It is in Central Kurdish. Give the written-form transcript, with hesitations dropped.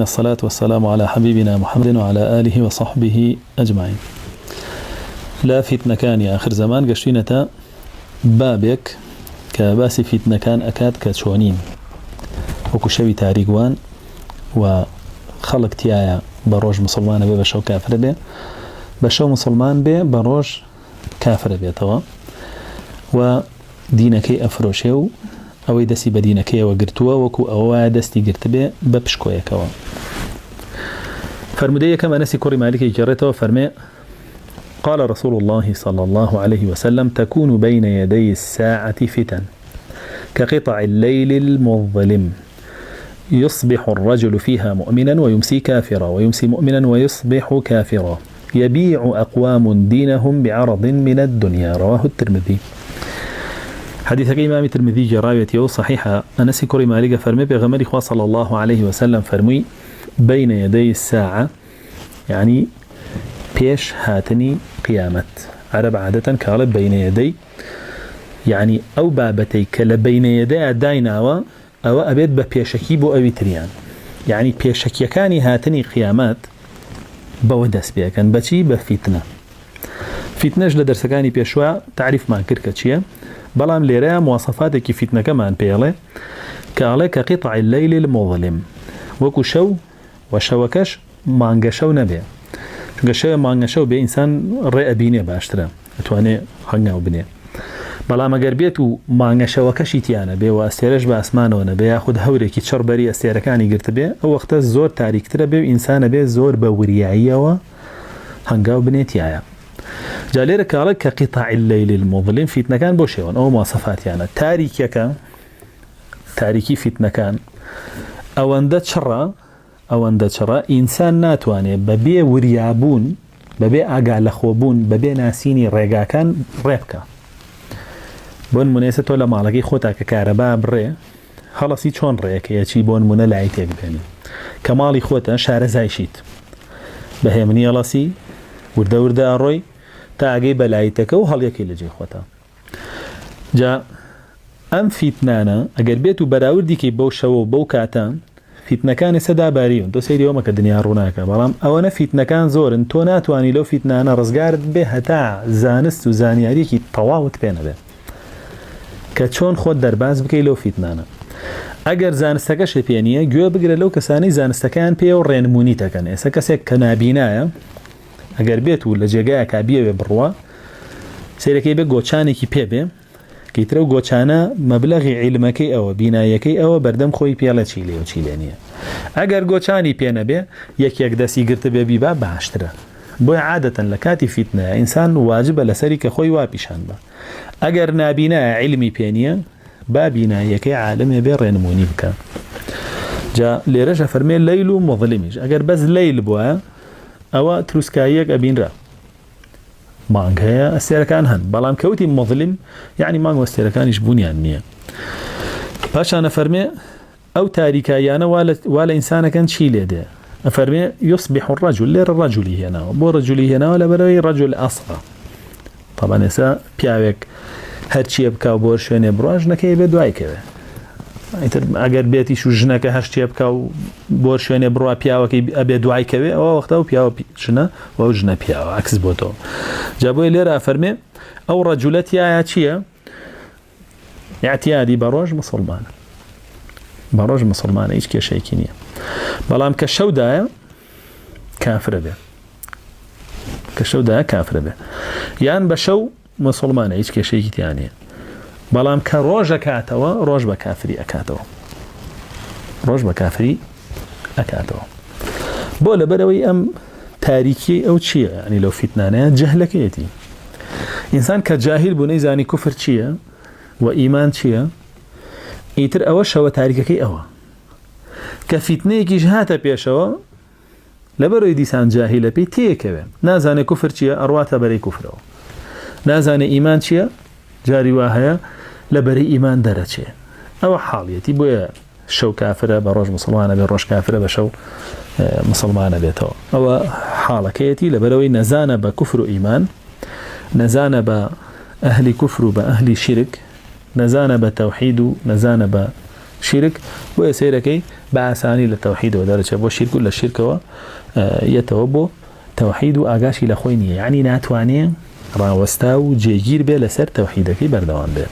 الصلاة والسلام على حبيبنا محمد وعلى آله وصحبه أجمعين. لا فتنة كان يا آخر زمان قشتينة بابك كباسي فتنة كان أكاد كشونين وكشوي تاريقوان وخلق تيايا بروج مسلمان بي بشو كافر بي بشو مسلمان بي بروج كافر بي توا ودينكي أفروشيو أو دسي بدينكي وقرتوا وكو أو دستي قرت بي ببشكويا كوا فرمدية كما نسي كوري مالكي جرته وفرمي قال رسول الله صلى الله عليه وسلم تكون بين يدي الساعة فتن كقطع الليل المظلم يصبح الرجل فيها مؤمنا ويمسي كافرا ويمسي مؤمنا ويصبح كافرا يبيع أقوام دينهم بعرض من الدنيا. رواه الترمذي. حديث إمام الترمذي جراية صحيحة أنس كوري مالك فرمي بغمر إخوة صلى الله عليه وسلم فرمي بين يدي الساعة يعني بيش هاتني قيامة عرب عادة كالب بين يدي يعني أو بابتي كلا بين يدي دايناوا أو أبيت ببيشكيب أو تريان يعني بيشكي كاني هاتني قيامات بودس بيا كان بشي بفتنة فتنة لدرسكاني بيشوا تعرف ما كركتشيا بلام ليرا مواصفاتك فتنة كمان بيالي كالي كقطع الليل المظلم وكو شو وشوكش مانغشو نبي شو مانغشو بي إنسان رأي بيني باشترا اتواني حقنا وبني بلام اگر بيتو مانغشوكش تيانا بي واستيرش باسمانو نبي ياخد هوريكي تشربري استيركاني قرت بي او وقت زور تاريك ترى بي إنسان بي زور بوريعية و حقنا وبني تيايا جالير كالك كقطع الليل المظلم فتنة كان بوشيون او مواصفات يعني تاريكي فتنة كان او اندت شرا انسان ناتواني ببي وريابون ببي اقع لخوبون ببي ناسيني ريقا كان ريبكا بون منيسة ولا مالكي خوتا ككاربا بري خلصي چون ريك يچي بون من لعيتك بيني كمالي خوتا شارزاي شيت بهمني لاسي ورده اروي تاقي بلايتك وهل يكي لجي خوتا جا ام فتنانا اگر بيتو براور ديكي بو شو بو كاتان فتنة كان سدا باريون تو سيد يومك الدنيا روناك بلام اونا فتنة كان زور انتو ناتواني لو فتنة انا رزقارت به هتا زانست و زانياريكي طواوت بينا به كتشون خود درباز بكي لو فتنة انا اگر زانستكش بيانيه گوه بگره لو كساني زانستكان بيو رينموني تكن اسا كسيك كنابينايا اگر بيتو لجيگايا كابيه بروا سيركي به گوچانيكي پي به كيترو گوچانا مبلغ علمكي او بنايكي او بردم خوي بيالا چيلي او چيلانيه اگر گوچاني پينه به يك دسي گرت به بيبا باشتره بو عاده لكاتي فتنه انسان واجب لسريك خوي واپيشان با اگر نابينا علمي پينيه با بنايكي عالم به رنموني بك جا ليرجا فرمي ليل مظلمج اگر بس ليل بو او تروسكايك ابين را مانغا استيركان هن بلام كوتي مظلم يعني مانغا استيركان يشبونيان نيه باش انا فرمي او تاريكايانا ولا انسان كان شي ليده فرمي يصبح الرجل لير الرجل هنا بو رجل هنا ولا بري رجل اصغر طبعا اسا بياوك هرچی بکاو بورشونه براج نکه به دوای که اگر بیتی شو جنکه هرچی بکاو بورشونه برا پیاو که ابي دوای که او وقتا پیاو شنه او جنه پیاو عکس بوتو جابو ليره فرمي او رجلتي اياتيه اعتيادي بروج مسلمان ايش كي شي كينيه بلام كشودا كافر به يعني بشو مسلمان ايش كي شي يعني بلام كروج كاتوا روج بكافري اكاتوا بولا بدوي ام تاريخي او شيء يعني لو فتنانه جهلكيتي انسان كجاهل بني زاني كفر شيء وايمان شيء يتر او شو تاريخكي او كفتنه كي جهاته بيشوا لبرو يديسان جاهله بيتيكه نازاني كفر شيء ارواته بري كفره نازاني ايمان شيء جاري واهيا لبري ايمان درچه او حاليتي بو شو كافره بروج مسلمانه بروج كافره بشو مسلمانه بيتو او حالكيتي لبروي نزانه بكفر ايمان نزانه باهل كفر باهل شرك نزانه بتوحيد نزانه شرك بو سيركي بأساني للتوحيد ودرجة بو شرك ولا الشرك يتوبو توحيد وآقاشي لخوينية يعني ناتواني راوستاو جيجير بي لسر توحيدك بردوان بي